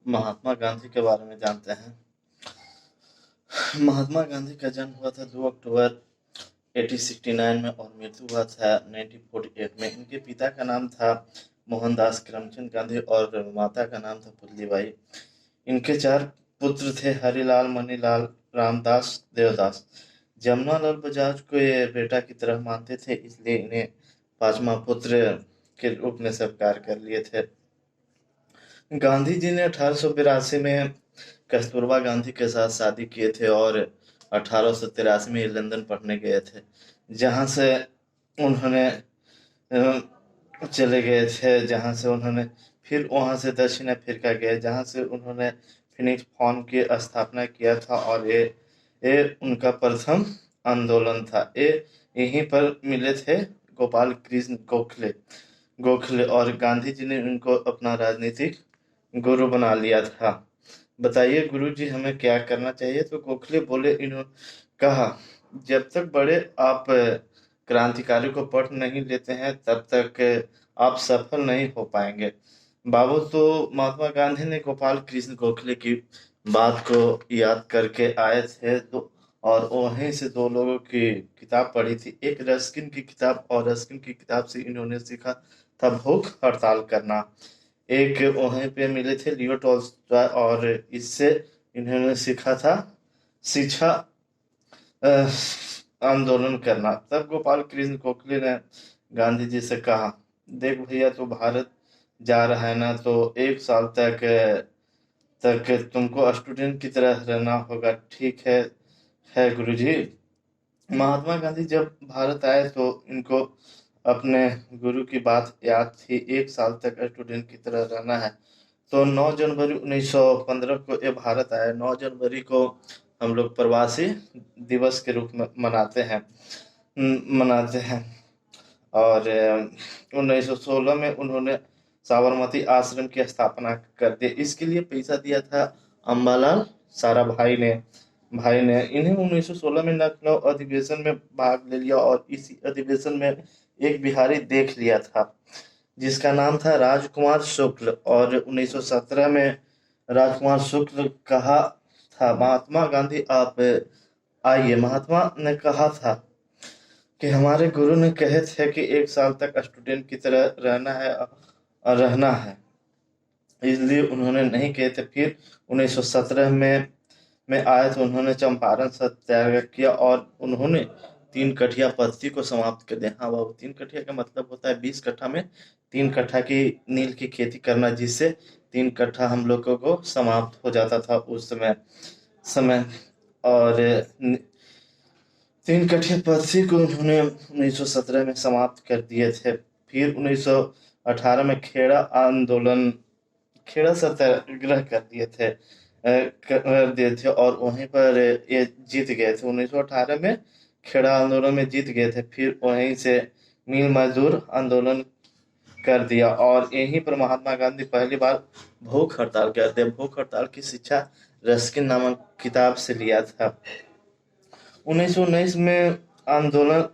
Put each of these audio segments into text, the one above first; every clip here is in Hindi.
महात्मा गांधी के बारे में जानते हैं। महात्मा गांधी का जन्म हुआ था 2 अक्टूबर 1869 में और मृत्यु हुआ था 1948 में। इनके पिता का नाम था मोहनदास करमचंद गांधी और माता का नाम था पुतलीबाई। इनके 4 पुत्र थे, हरिलाल, मणिलाल, रामदास, देवदास। जमनालाल बजाज को ये बेटा की तरह मानते थे, इसलिए इन्हें 5वां पुत्र के रूप में स्वीकार कर लिए थे। गांधी जी ने 1882 में कस्तूरबा गांधी के साथ शादी किए थे और 1883 में लंदन पढ़ने गए थे, जहां से उन्होंने चले गए थे, जहां से उन्होंने फिर वहां से दक्षिण अफ्रीका गए, जहां से उन्होंने फिनिक्स फॉर्म की स्थापना किया था और ये उनका प्रथम आंदोलन था। ये यहीं पर मिले थे गोपाल कृष्ण गोखले और गांधी जी ने उनको अपना राजनीतिक गुरु बना लिया था। बताइए गुरु जी हमें क्या करना चाहिए? तो गोखले बोले, इन्होंने कहा, जब तक बड़े आप क्रांतिकारी को पढ़ नहीं लेते हैं तब तक आप सफल नहीं हो पाएंगे। बाबू, तो महात्मा गांधी ने गोपाल कृष्ण गोखले की बात को याद करके आए थे, तो और वहीं से 2 लोगों की किताब पढ़ी थी, एक रस्किन की किताब, और रस्किन की किताब से इन्होंने सीखा था भूख हड़ताल करना। एक वहीं पे मिले थे लियो टॉल्स्टॉय और इससे इन्होंने सीखा था शिक्षा अ, आंदोलन करना। तब गोपाल कृष्ण गोखले ने गांधी जी से कहा, देख भैया, तू भारत जा रहा है ना, तो 1 साल तक तुमको स्टूडेंट की तरह रहना होगा। ठीक है गुरुजी। महात्मा गांधी जब भारत आए तो इनको अपने गुरु की बात याद थी, 1 साल तक स्टूडेंट की तरह रहना है। तो 9 जनवरी 1915 को ये भारत आए। 9 जनवरी को हम लोग प्रवासी दिवस के रूप में मनाते हैं। और 1916 में उन्होंने साबरमती आश्रम की स्थापना कर दी। इसके लिए पैसा दिया था अम्बालाल भाई ने इन्हें 1916 में लखनऊ अधिवेशन में भाग ले लिया और इसी अधिवेशन में एक बिहारी देख लिया था जिसका नाम था राजकुमार शुक्ल, और 1917 में राजकुमार शुक्ल कहा था, महात्मा गांधी आप आइए। महात्मा ने कहा था कि हमारे गुरु ने कहे थे कि 1 साल तक स्टूडेंट की तरह रहना है, इसलिए उन्होंने नहीं कहे थे। फिर 1917 में आए तो उन्होंने चंपारण सत्याग्रह किया और उन्होंने 3 कठिया पद्धति को समाप्त कर दिया। हाँ बाबू, 3 कठिया का मतलब होता है 20 कट्ठा में 3 कट्ठा की नील की खेती करना, जिससे 3 कट्ठा हम लोगों को समाप्त हो जाता था उस समय। और 3 कठिया पद्धति को उन्होंने 1917 में समाप्त कर दिए थे। फिर 1918 में खेड़ा सत्याग्रह कर दिए थे और वहीं पर ये जीत गए थे। 1918 में खेड़ा आंदोलन में जीत गए थे। फिर वहीं से मिल मजदूर आंदोलन कर दिया और यहीं पर महात्मा गांधी पहली बार भूख हड़ताल करते। भूख हड़ताल की शिक्षा रस्किन नामक किताब से लिया था। 1919 में आंदोलन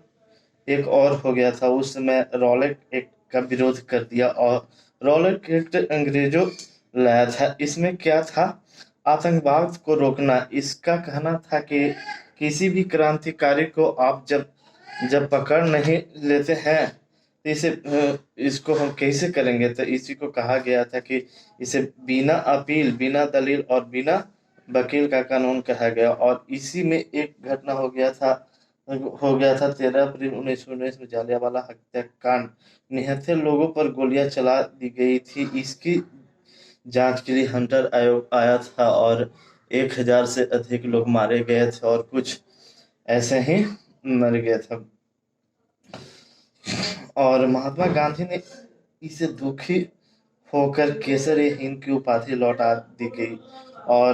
एक और हो गया था। उस समय रॉलेट एक्ट का विरोध कर दिया और रॉलेट एक्ट अंग्रेजों लाया था। इसमें क्या था? आतंकवाद को रोकना। इसका कहना था कि किसी भी क्रांतिकारी को आप जब जब पकड़ नहीं लेते हैं तो इसको हम कैसे करेंगे? तो इसी को कहा गया था कि इसे बिना अपील, बिना दलील और बिना वकील का कानून कहा गया। और इसी में एक घटना हो गया था 13 अप्रैल 1919 में जालियांवाला हत्याकांड। 79 लोगों पर गोलियां चला दी गई थी। इसकी जांच के लिए हंटर आयोग आया था और 1000 से अधिक लोग मारे गए थे और कुछ ऐसे ही मर गए थे। और महात्मा गांधी ने इसे दुखी होकर केसरी हिंद की उपाधि लौटा दी गई और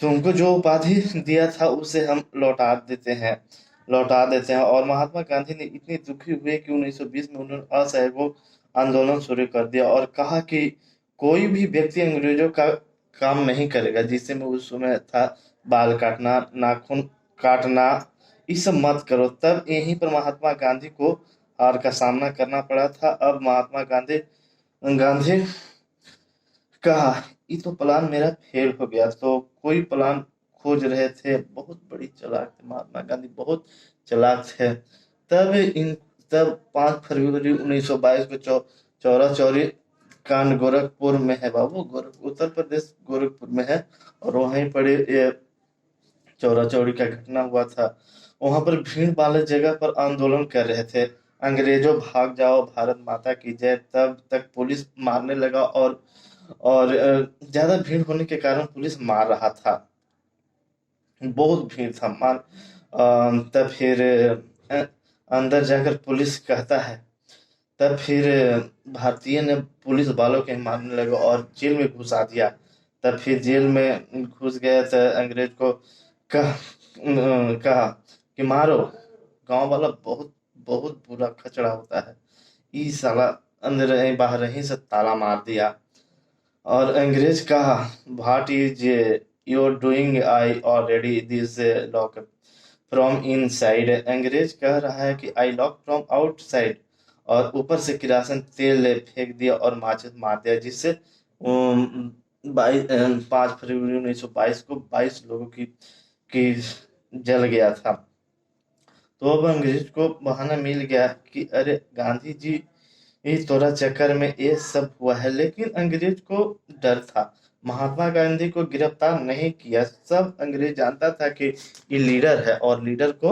तुमको जो उपाधि दिया था उसे हम लौटा देते हैं। और महात्मा गांधी ने इतनी दुखी हुए कि 1920 में उन्होंने असहयोग आंदोलन शुरू कर दिया और कहा कि कोई भी व्यक्ति अंग्रेजों का काम नहीं करेगा। जिससे में उस समय था बाल काटना, नाखून काटना, ये सब मत करो। तब यहीं पर महात्मा गांधी को हार का सामना करना पड़ा था। अब महात्मा गांधी गांधी कहा ये तो प्लान मेरा फेल हो गया। तो कोई प्लान खोज रहे थे, बहुत बड़ी चालाक थे महात्मा गांधी, बहुत चालाक थे। तब इन तब 5 फरवरी 1922 को चौरा चौरी कांड गोरखपुर में है बाबू, उत्तर प्रदेश गोरखपुर में है। और वहीं पर ये चौरा चौरी का घटना हुआ था। वहां पर भीड़ वाले जगह पर आंदोलन कर रहे थे, अंग्रेजों भाग जाओ भारत माता की जय। तब तक पुलिस मारने लगा, और ज्यादा भीड़ होने के कारण पुलिस मार रहा था, बहुत भीड़ था मान। तब फिर अ, अंदर जाकर पुलिस कहता है, तब फिर भारतीय ने पुलिस वालों के मारने लगा और जेल में घुसा दिया। तब फिर जेल में घुस गया तो अंग्रेज को कहा कि मारो। गांव वाला बहुत बहुत बुरा खचड़ा होता है, ई साला अंदर नहीं बाहर नहीं से ताला मार दिया। और अंग्रेज कहा, what is you're doing, I already this lock from inside. अंग्रेज कह रहा है कि आई लॉक फ्रॉम आउटसाइड, और ऊपर से किरासन तेल फेंक दिया और माचिस मार दिया, जिससे 5 फरवरी 1922 को 22 लोगों की जल गया था। तो अब अंग्रेज को बहाना मिल गया कि अरे गांधी जी इस तोरा चक्कर में ये सब हुआ है। लेकिन अंग्रेज को डर था, महात्मा गांधी को गिरफ्तार नहीं किया। सब अंग्रेज जानता था कि ये लीडर है, और लीडर को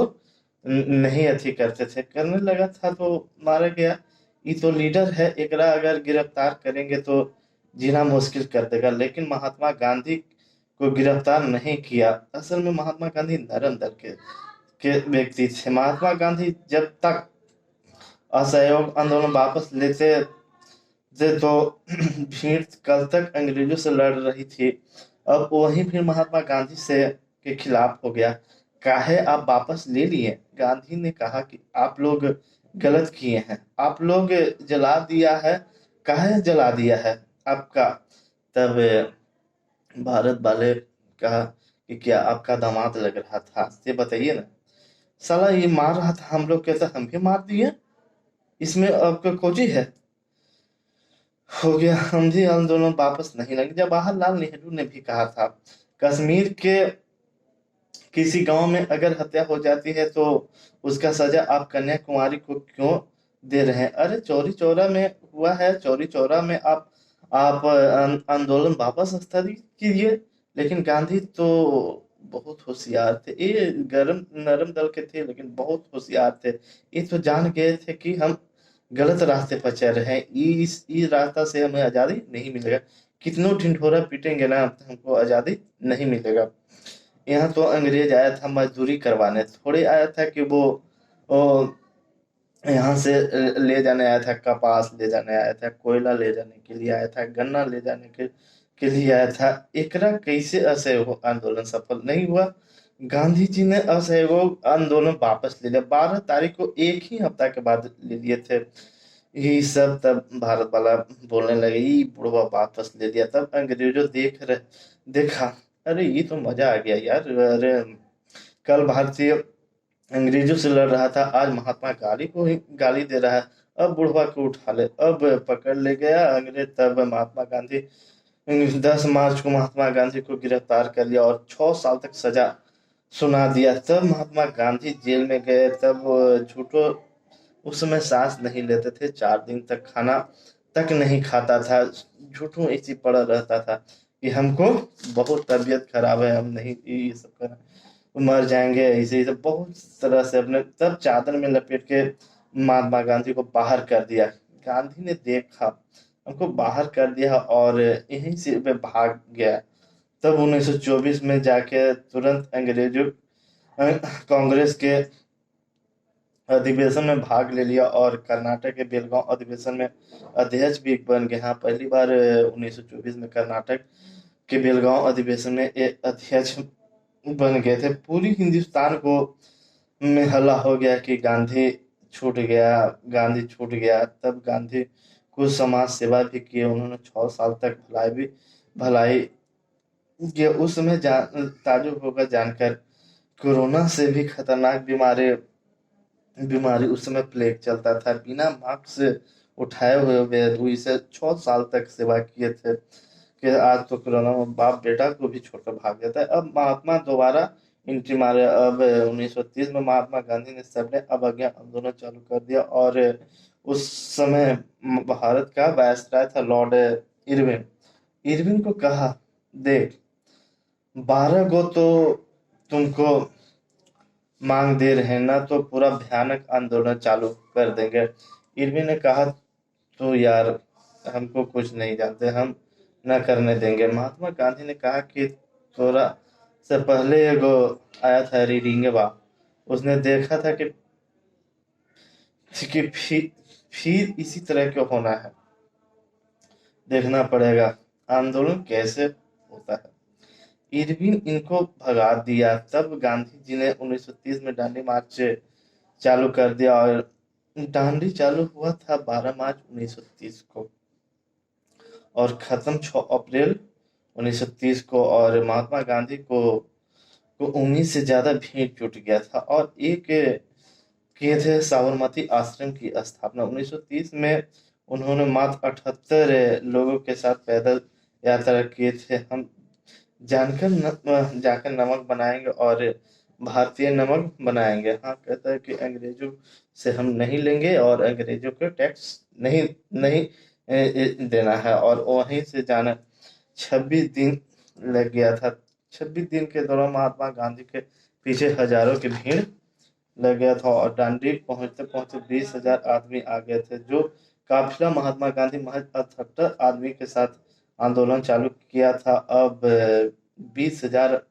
नहीं अथी करते थे, करने लगा था तो मारा गया। ये तो लीडर है, एकरा अगर गिरफ्तार करेंगे तो जीना मुश्किल कर देगा। लेकिन महात्मा गांधी को गिरफ्तार नहीं किया। असल में महात्मा गांधी नरम दल के व्यक्ति थे। महात्मा गांधी जब तक असहयोग आंदोलन वापस लेते थे तो भीड़ कल तक अंग्रेजों से लड़ रही थी, अब वही भीड़ महात्मा गांधी से के खिलाफ हो गया। काहे आप वापस ले लिए? गांधी ने कहा कि आप लोग गलत किए हैं, आप लोग जला दिया है। काहे जला दिया है आपका? तब भारत वाले कहा कि क्या आपका दामाद लग रहा था, ये बताइए ना। साला ये मार रहा था हम लोग, कहता हम भी मार दिए, इसमें आपका खोजी है। हो गया, समझे, आंदोलन वापस नहीं लगे। जवाहरलाल नेहरू ने भी कहा था, कश्मीर के किसी गांव में अगर हत्या हो जाती है तो उसका सजा आप कन्याकुमारी को क्यों दे रहे हैं? अरे चौरी चौरा में हुआ है, चौरी चौरा में आप आंदोलन वापस स्थगित कीजिए। लेकिन गांधी तो बहुत होशियार थे, ये गरम नरम दल के थे लेकिन बहुत होशियार थे। ये तो जान गए थे कि हम गलत रास्ते पर चल रहे हैं, इस रास्ता से हमें आजादी नहीं मिलेगा। कितनों ढिंढोरा पीटेंगे ना, हमको आजादी नहीं मिलेगा। यहाँ तो अंग्रेज आया था मजदूरी करवाने, थोड़े आया था कि वो यहाँ से ले जाने आया था, कपास ले जाने आया था, कोयला ले जाने के लिए आया था, गन्ना ले जाने के लिए आया था। एकरा कैसे असहयोग आंदोलन सफल नहीं हुआ? गांधी जी ने असहयोग आंदोलन वापस ले लिया, 12 तारीख को, एक ही हफ्ता के बाद ले लिए थे। यही सब तब भारत वाला बोलने लगे, ये बुढ़वा वापस ले लिया। तब अंग्रेजों देखा, अरे ये तो मजा आ गया यार। अरे कल भारतीय अंग्रेजों से लड़ रहा था, आज महात्मा गांधी को ही गाली दे रहा है। अब बुढ़वा को उठा ले, अब पकड़ ले गया अंग्रेज। तब महात्मा गांधी 10 मार्च को महात्मा गांधी को गिरफ्तार कर लिया और 6 साल तक सजा सुना दिया। तब महात्मा गांधी जेल में गए। तब झूठो उस समय सांस नहीं लेते थे, 4 दिन तक खाना तक नहीं खाता था, झूठों ऐसी पड़ा रहता था कि हमको बहुत तबीयत खराब है, हम नहीं ये सब कर मर जाएंगे, ऐसे ही सब बहुत तरह से अपने तब चादर में लपेट के महात्मा गांधी को बाहर कर दिया। गांधी ने देखा हमको बाहर कर दिया और यहीं से वे भाग गया। तब 1924 में जाके तुरंत अंग्रेजों कांग्रेस के अधिवेशन में भाग ले लिया और कर्नाटक के बेलगांव अधिवेशन में अध्यक्ष भी बन गए। हाँ, पहली बार 1924 में कर्नाटक के बेलगांव अधिवेशन में एक अध्यक्ष बन गए थे। पूरी हिंदुस्तान को में हल्ला हो गया कि गांधी छूट गया, गांधी छूट गया। तब गांधी कुछ समाज सेवा भी किए, उन्होंने 6 साल तक भलाई किया। उस समय ताजुब होगा जानकर, कोरोना से भी खतरनाक बीमारी उस समय प्लेग चलता था, बिना मास्क से उठाए हुए वे रुई से 6 साल तक सेवा किए थे कि आज तो कोरोना में बाप बेटा को भी छोड़कर भाग जाता है। अब महात्मा दोबारा एंट्री मारे। अब 1930 में महात्मा गांधी ने सबने अवज्ञा आंदोलन चालू कर दिया, और उस समय भारत का वायसराय था लॉर्ड इरविन। इरविन को कहा, देख 12 गो तो तुमको मांग दे रहे हैं ना, तो पूरा भयानक आंदोलन चालू कर देंगे। इरविन ने कहा, तो यार हमको कुछ नहीं जानते, हम न करने देंगे। महात्मा गांधी ने कहा कि थोड़ा से पहले एगो आया था रीडिंगवा, उसने देखा था कि फिर इसी तरह क्यों होना है, देखना पड़ेगा आंदोलन कैसे होता है। इरविन इनको भगा दिया। तब गांधी जी ने 1930 में दांडी मार्च चालू कर दिया, और दांडी चालू हुआ था 12 मार्च 1930 को और खत्म 6 अप्रैल 1930 को। और महात्मा गांधी को उम्मीद से ज्यादा भीड़ जुट गया था, और एक किए थे साबरमती आश्रम की स्थापना 1930 में। उन्होंने मात्र 78 लोगों के साथ पैदल यात्रा किए थे। हम जाकर नमक बनाएंगे और भारतीय नमक बनाएंगे। हाँ, कहता है कि अंग्रेजों से हम नहीं लेंगे और अंग्रेजों को टैक्स नहीं नहीं देना है। और वहीं से जाना 26 दिन लग गया था। 26 दिन के दौरान महात्मा गांधी के पीछे हजारों की भीड़ लग गया था, और दांडी पहुंचते पहुंचते 20,000 आदमी आ गए थे। जो काफिला महात्मा गांधी महज 78 आदमी के साथ आंदोलन चालू किया था, अब 20,000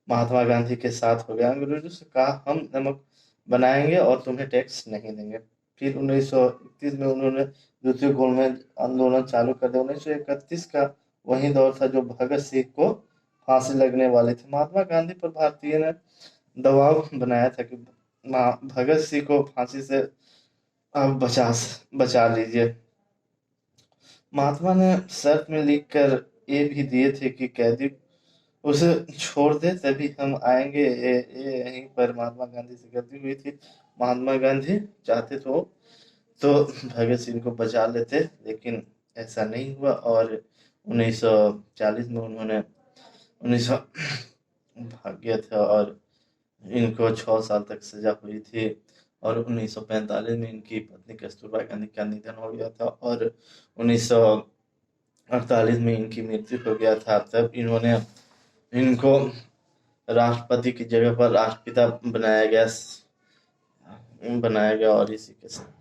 महात्मा गांधी के साथ हो गया। अंग्रेजों से कहा, हम नमक बनाएंगे और तुम्हें टैक्स नहीं देंगे। फिर 1931 में उन्होंने दूसरे गोलमेज आंदोलन चालू कर दिया। 1931 का वही दौर था जो भगत सिंह को फांसी लगने वाली थी। महात्मा गांधी पर भारतीय ने दबाव बनाया था कि भगत सिंह को फांसी से आप बचा लीजिए। महात्मा ने शर्त में लिखकर ये भी दिए थे कि कैदी उसे छोड़ दे तभी हम आएंगे। ये यहीं पर महात्मा गांधी से गलती हुई थी। महात्मा गांधी चाहते तो भगत सिंह को बचा लेते, लेकिन ऐसा नहीं हुआ। और 1940 में उन्होंने 1900 भाग गया था, और इनको 6 साल तक सजा हुई थी। और 1945 में इनकी पत्नी कस्तूरबा गांधी का निधन हो गया था, और 1948 में इनकी मृत्यु हो गया था। तब इनको राष्ट्रपति की जगह पर राष्ट्रपिता बनाया गया। और इसी के साथ